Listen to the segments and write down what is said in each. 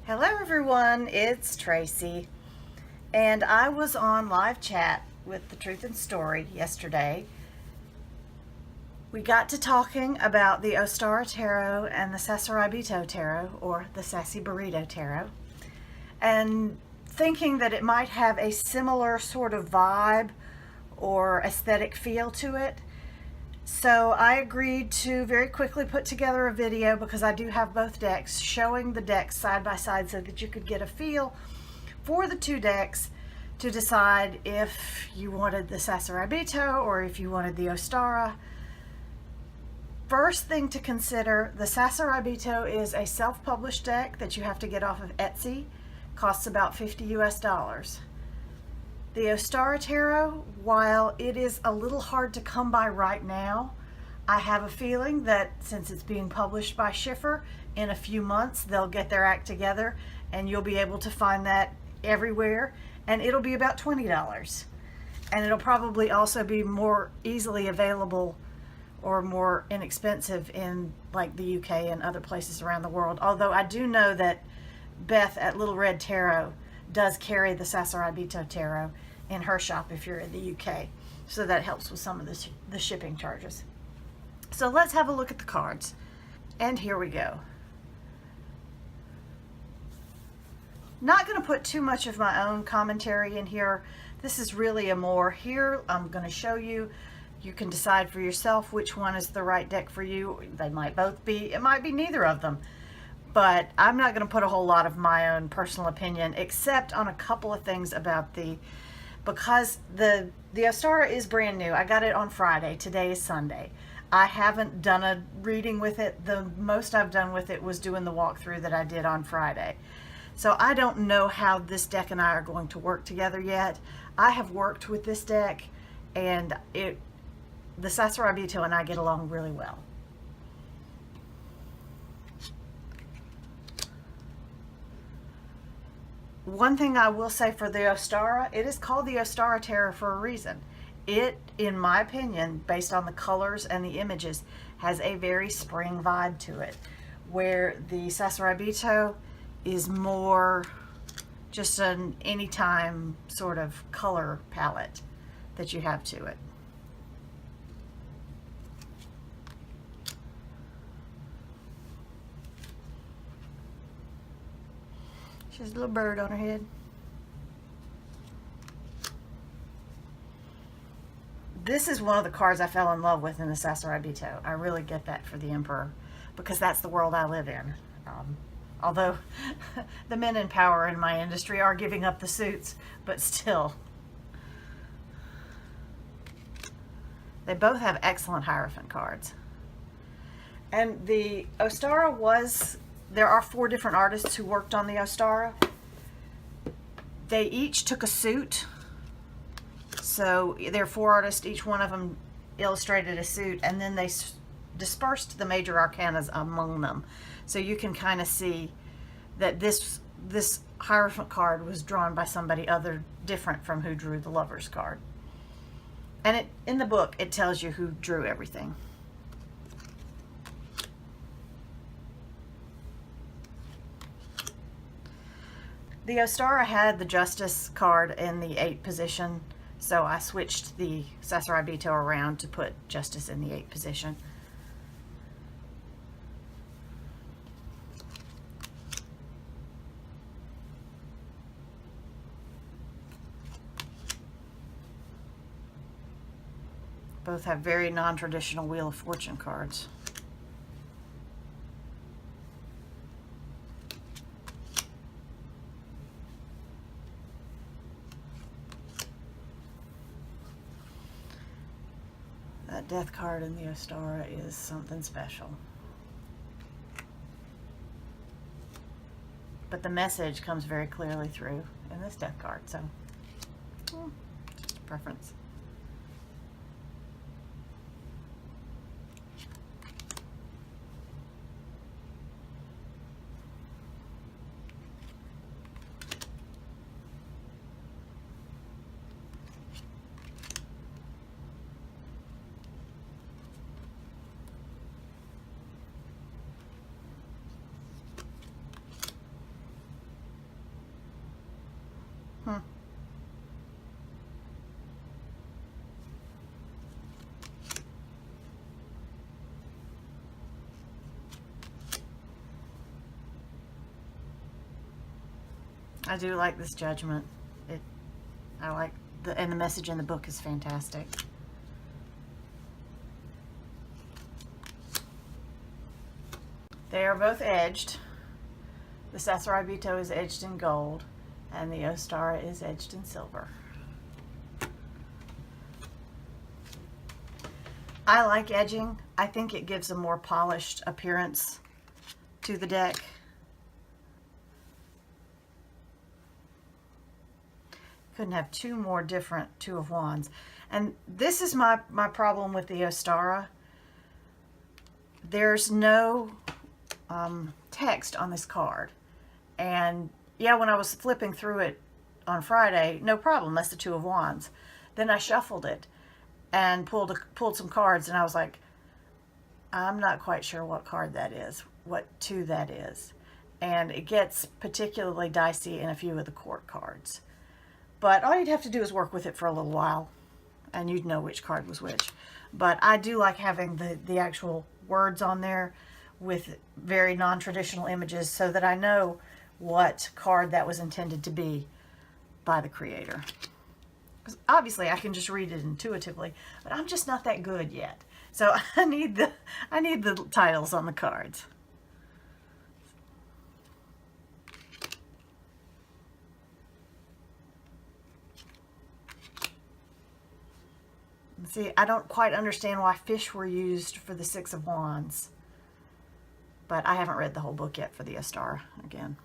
Hello everyone, it's Tracy, and I was on live chat with the Truth and Story yesterday. We got to talking about the Ostara Tarot and the Sasuraibito Tarot, or the Sassy Burrito Tarot, and thinking that it might have a similar sort of vibe or aesthetic feel to it. So I agreed to very quickly put together a video, because I do have both decks, showing the decks side by side so that you could get a feel for the two decks to decide if you wanted the Sasuraibito or if you wanted the Ostara. First thing to consider, the Sasuraibito is a self-published deck that you have to get off of Etsy. Costs about $50 US. The Ostara Tarot, while it is a little hard to come by right now, I have a feeling that since it's being published by Schiffer, in a few months they'll get their act together and you'll be able to find that everywhere, and it'll be about $20. And it'll probably also be more easily available or more inexpensive in like the UK and other places around the world. Although I do know that Beth at Little Red Tarot does carry the Sasuraibito Tarot in her shop if you're in the UK. So that helps with some of the shipping charges. So let's have a look at the cards. And here we go. Not going to put too much of my own commentary in here. This is really a more here. I'm going to show you. You can decide for yourself which one is the right deck for you. They might both be. It might be neither of them. But I'm not going to put a whole lot of my own personal opinion, except on a couple of things about because the Ostara is brand new. I got it on Friday. Today is Sunday. I haven't done a reading with it. The most I've done with it was doing the walkthrough that I did on Friday. So I don't know how this deck and I are going to work together yet. I have worked with this deck, and the Sasuraibito and I get along really well. One thing I will say for the Ostara, it is called the Ostara Tarot for a reason. It, in my opinion, based on the colors and the images, has a very spring vibe to it, where the Sasuraibito is more just an anytime sort of color palette that you have to it. She has a little bird on her head. This is one of the cards I fell in love with in the Sasuraibito. I really get that for the Emperor, because that's the world I live in. Although the men in power in my industry are giving up the suits, but still. They both have excellent Hierophant cards. And the Ostara there are 4 different artists who worked on the Ostara. They each took a suit. So there are 4 artists, each one of them illustrated a suit, and then they dispersed the major arcanas among them. So you can kind of see that this Hierophant card was drawn by somebody different from who drew the Lover's card. And in the book, it tells you who drew everything. The Ostara had the Justice card in the 8th position, so I switched the Sasuraibito around to put Justice in the 8th position. Both have very non-traditional Wheel of Fortune cards. That Death card in the Ostara is something special. But the message comes very clearly through in this Death card, so just a preference. Hmm. I do like this judgment. I like and the message in the book is fantastic. They are both edged. The Sasuraibito is edged in gold, and the Ostara is edged in silver. I like edging. I think it gives a more polished appearance to the deck. Couldn't have two more different Two of Wands. And this is my problem with the Ostara. There's no text on this card. And yeah, when I was flipping through it on Friday, no problem, that's the Two of Wands. Then I shuffled it and pulled some cards, and I was like, I'm not quite sure what card that is, what two that is. And it gets particularly dicey in a few of the court cards. But all you'd have to do is work with it for a little while, and you'd know which card was which. But I do like having the actual words on there with very non-traditional images so that I know what card that was intended to be by the creator. Because obviously I can just read it intuitively, but I'm just not that good yet. So I need the titles on the cards. See, I don't quite understand why fish were used for the Six of Wands, but I haven't read the whole book yet for the Ostara again.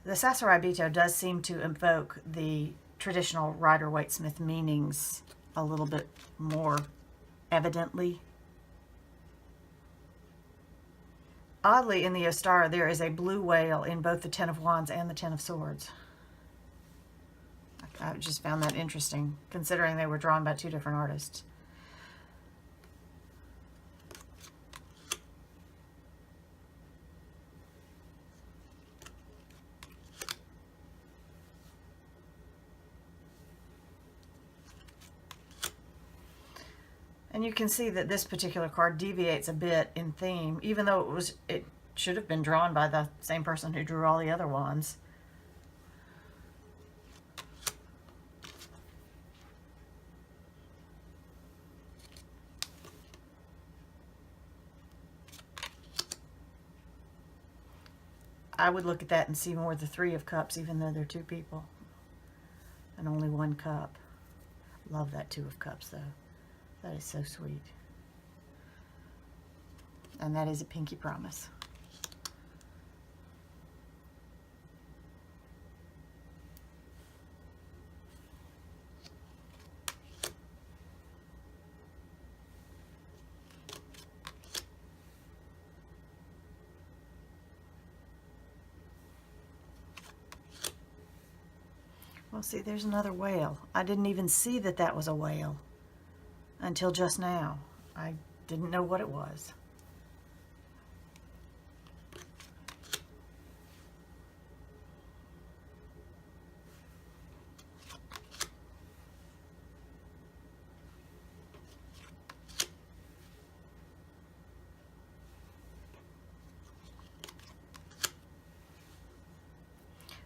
The Sasuraibito does seem to invoke the traditional Rider-Waite-Smith meanings a little bit more evidently. Oddly, in the Ostara, there is a blue whale in both the Ten of Wands and the Ten of Swords. I just found that interesting, considering they were drawn by two different artists. And you can see that this particular card deviates a bit in theme, even though it should have been drawn by the same person who drew all the other ones. I would look at that and see more the Three of Cups, even though they're two people and only one cup. Love that Two of Cups, though. That is so sweet. And that is a pinky promise. Well, see, there's another whale. I didn't even see that that was a whale until just now. I didn't know what it was.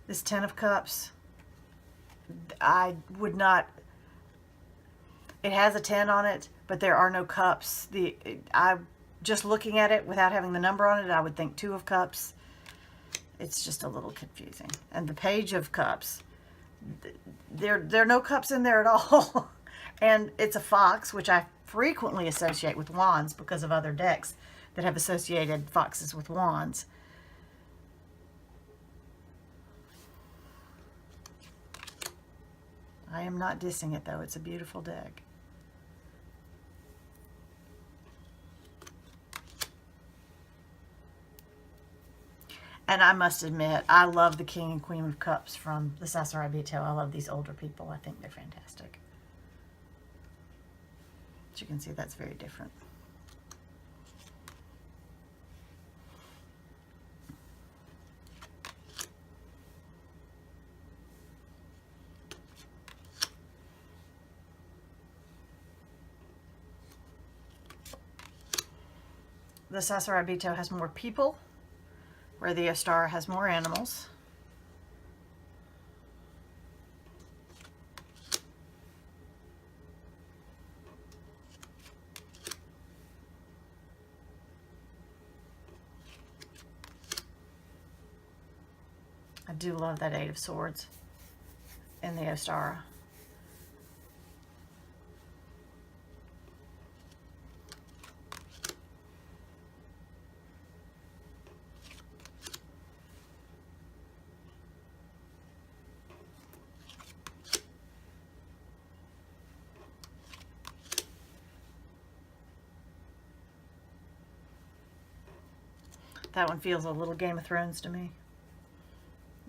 This Ten of Cups, I would not, it has a 10 on it, but there are no cups. Just looking at it without having the number on it, I would think Two of Cups. It's just a little confusing. And the Page of Cups, there are no cups in there at all. And it's a fox, which I frequently associate with wands because of other decks that have associated foxes with wands. I am not dissing it, though. It's a beautiful deck. And I must admit, I love the King and Queen of Cups from the Sasuraibito. I love these older people. I think they're fantastic. As you can see, that's very different. the Sasuraibito has more people, where the Ostara has more animals. I do love that Eight of Swords in the Ostara. That one feels a little Game of Thrones to me.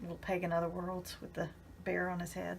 Little pagan other worlds with the bear on his head.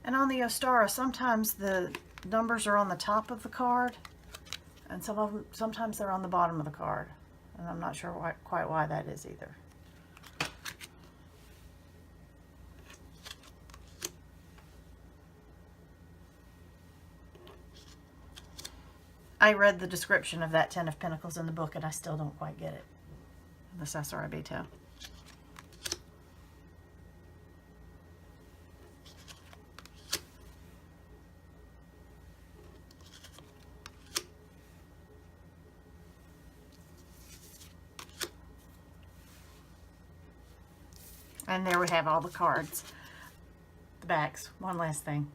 And on the Ostara, sometimes the numbers are on the top of the card, and sometimes they're on the bottom of the card. And I'm not sure quite why that is either. I read the description of that Ten of Pentacles in the book, and I still don't quite get it. The Sasuraibito. And there we have all the cards. The backs. One last thing.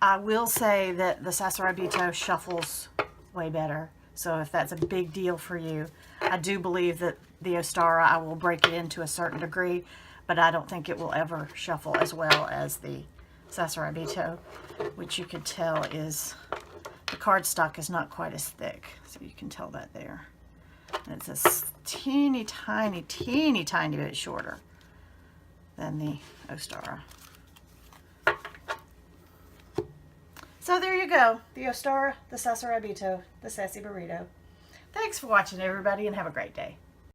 I will say that the Sasuraibito shuffles way better. So if that's a big deal for you, I do believe that the Ostara, I will break it into a certain degree, but I don't think it will ever shuffle as well as the Sasuraibito, which you can tell is, the cardstock is not quite as thick. So you can tell that there. And it's a teeny tiny bit shorter than the Ostara. So there you go. The Ostara, the Sasuraibito, the Sassy Burrito. Thanks for watching, everybody, and have a great day.